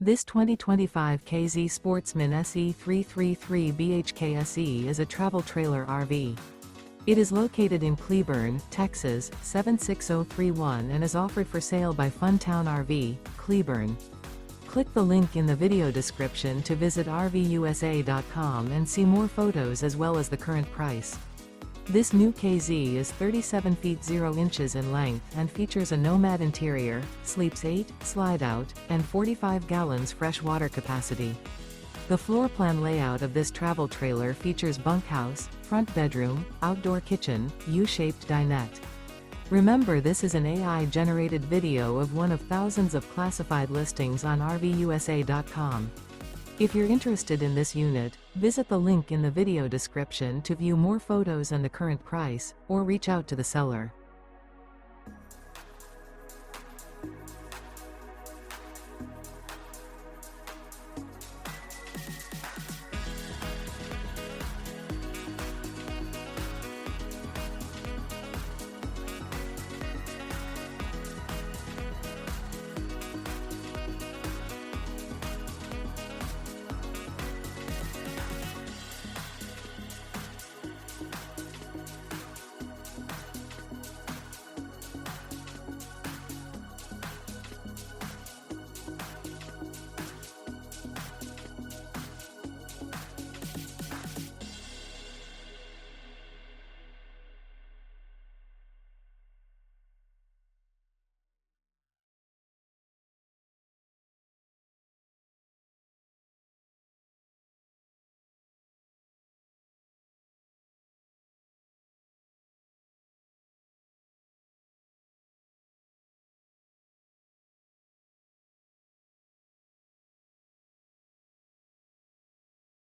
This 2025 K-Z Sportsmen SE 333 BHK SE is a travel trailer RV. It is located in Cleburne, Texas, 76031 and is offered for sale by Funtown RV, Cleburne. Click the link in the video description to visit RVUSA.com and see more photos as well as the current price. This new K-Z is 37 feet 0 inches in length and features a NOMAD interior, sleeps 8, slide-out, and 45 gallons fresh water capacity. The floor plan layout of this travel trailer features bunkhouse, front bedroom, outdoor kitchen, U-shaped dinette. Remember, this is an AI-generated video of one of thousands of classified listings on RVUSA.com. If you're interested in this unit, visit the link in the video description to view more photos and the current price, or reach out to the seller.